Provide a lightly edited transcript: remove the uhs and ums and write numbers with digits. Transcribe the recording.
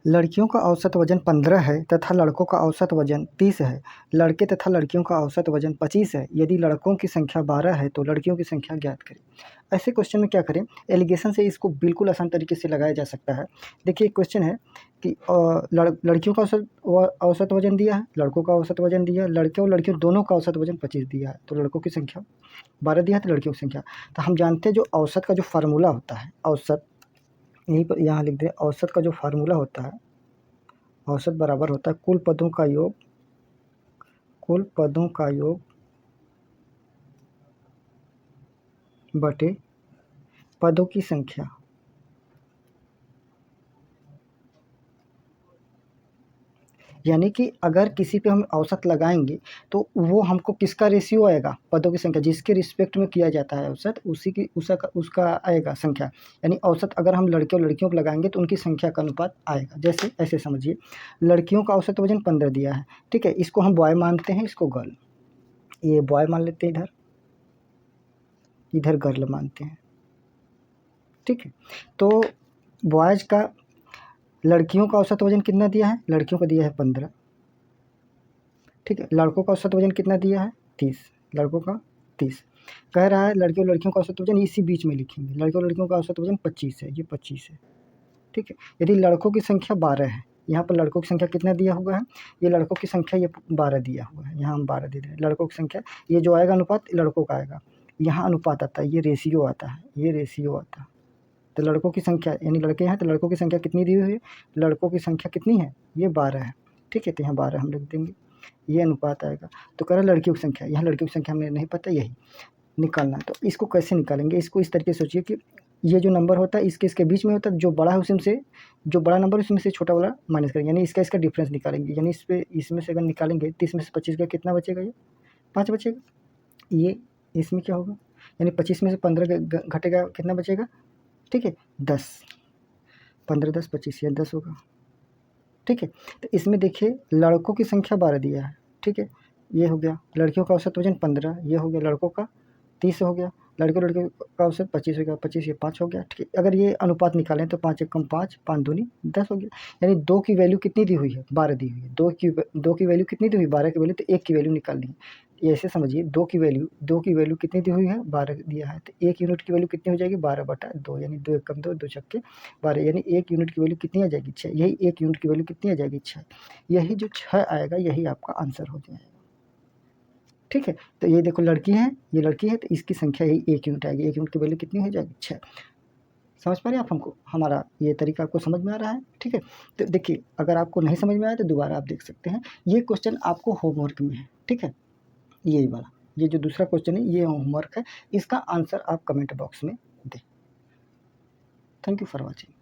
लड़कियों का औसत वजन 15 है तथा लड़कों का औसत वजन 30 है। लड़के तथा लड़कियों का औसत वजन 25 है। यदि लड़कों की संख्या 12 है तो लड़कियों की संख्या ज्ञात करें। ऐसे क्वेश्चन में क्या करें, एलिगेशन से इसको बिल्कुल आसान तरीके से लगाया जा सकता है। देखिए क्वेश्चन है कि लड़कियों का औसत वजन दिया है, लड़कों का औसत वजन दिया है, लड़के और लड़कियों दोनों का औसत वजन 25 दिया है, तो लड़कों की संख्या 12 दिया है तो लड़कियों की संख्या। तो हम जानते हैं जो औसत का जो फार्मूला होता है, औसत यहीं पर यहाँ लिख दें, औसत का जो फार्मूला होता है, औसत बराबर होता है कुल पदों का योग, कुल पदों का योग बटे पदों की संख्या। यानी कि अगर किसी पे हम औसत लगाएंगे तो वो हमको किसका रेशियो आएगा, पदों की संख्या, जिसके रिस्पेक्ट में किया जाता है औसत, उसी की उसका आएगा संख्या। यानी औसत अगर हम लड़के और लड़कियों को लगाएंगे तो उनकी संख्या का अनुपात आएगा। जैसे ऐसे समझिए, लड़कियों का औसत वजन 15 दिया है, ठीक है, इसको हम बॉय मानते हैं, इसको गर्ल, ये बॉय मान लेते हैं, इधर गर्ल मानते हैं, ठीक है। तो बॉयज का, लड़कियों का औसत वजन कितना दिया है, लड़कियों का दिया है 15, ठीक है। लड़कों का औसत वजन कितना दिया है, 30, लड़कों का 30। कह रहा है लड़के और लड़कियों का औसत वजन इसी बीच में लिखेंगे, लड़के और लड़कियों का औसत वजन 25 है, ये 25 है, ठीक है। यदि लड़कों की संख्या 12 है, यहाँ पर लड़कों की संख्या कितना दिया हुआ है, ये लड़कों की संख्या ये 12 दिया हुआ है, यहाँ हम 12 दे रहे हैं। लड़कों की संख्या, ये जो आएगा अनुपात लड़कों का आएगा, यहाँ अनुपात आता है, ये रेशियो आता है, ये रेशियो आता है। तो लड़कों की संख्या यानी लड़के हैं तो लड़कों की संख्या कितनी दी हुई है, लड़कों की संख्या कितनी है, ये 12 है, ठीक है। तो यहाँ 12 हम लिख देंगे, ये अनुपात आएगा। तो कह रहा लड़कियों की संख्या, यहाँ लड़कियों की संख्या हमें नहीं पता, यही निकालना है। तो इसको कैसे निकालेंगे, इसको इस तरीके से सोचिए कि ये जो नंबर होता है इसके बीच में होता है, जो बड़ा है उसमें से, जो बड़ा नंबर उसमें से छोटा वाला माइनस करेंगे, यानी इसका डिफरेंस निकालेंगे। यानी इसमें से अगर निकालेंगे 30 में से 25 का कितना बचेगा, ये 5 बचेगा। ये इसमें क्या होगा, यानी 25 में से 15 घटेगा, कितना बचेगा, ठीक है, 10, 15 10 25, या 10 होगा, ठीक है। तो इसमें देखिए लड़कों की संख्या 12 दिया है, ठीक है, ये हो गया। लड़कियों का औसत वजन 15, ये हो गया। लड़कों का 30 हो गया, लड़कियों का औसत 25 हो गया, 25 ये 5 हो गया, ठीक है। अगर ये अनुपात निकालें तो 5 एकम 5, 5 दूनी 10 हो गया। यानी 2 की वैल्यू कितनी दी हुई है, 12 दी हुई है। 2 की वैल्यू कितनी दी हुई, 12 की वैल्यू, तो 1 की वैल्यू निकालनी है। ये ऐसे समझिए, 2 की वैल्यू कितनी दी हुई है, 12 दिया है, तो 1 यूनिट की वैल्यू कितनी हो जाएगी, 12/2, यानी 2 एकम 2, 2 छक्के 12, यानी 1 यूनिट की वैल्यू कितनी आ जाएगी, 6। यही 1 यूनिट की वैल्यू कितनी आ जाएगी, 6। यही जो 6 आएगा यही आपका आंसर हो जाएगा, ठीक है। तो ये देखो लड़की है, ये लड़की है, तो इसकी संख्या यही 1 यूनिट आएगी। 1 यूनिट की वैल्यू कितनी हो जाएगी, 6। समझ पा रहे हैं आप हमको, हमारा ये तरीका आपको समझ में आ रहा है, ठीक है। तो देखिए अगर आपको नहीं समझ में आया तो दोबारा आप देख सकते हैं। ये क्वेश्चन आपको होमवर्क में है, ठीक है, यही वाला, ये जो दूसरा क्वेश्चन है ये होमवर्क है, इसका आंसर आप कमेंट बॉक्स में दें। Thank you for watching.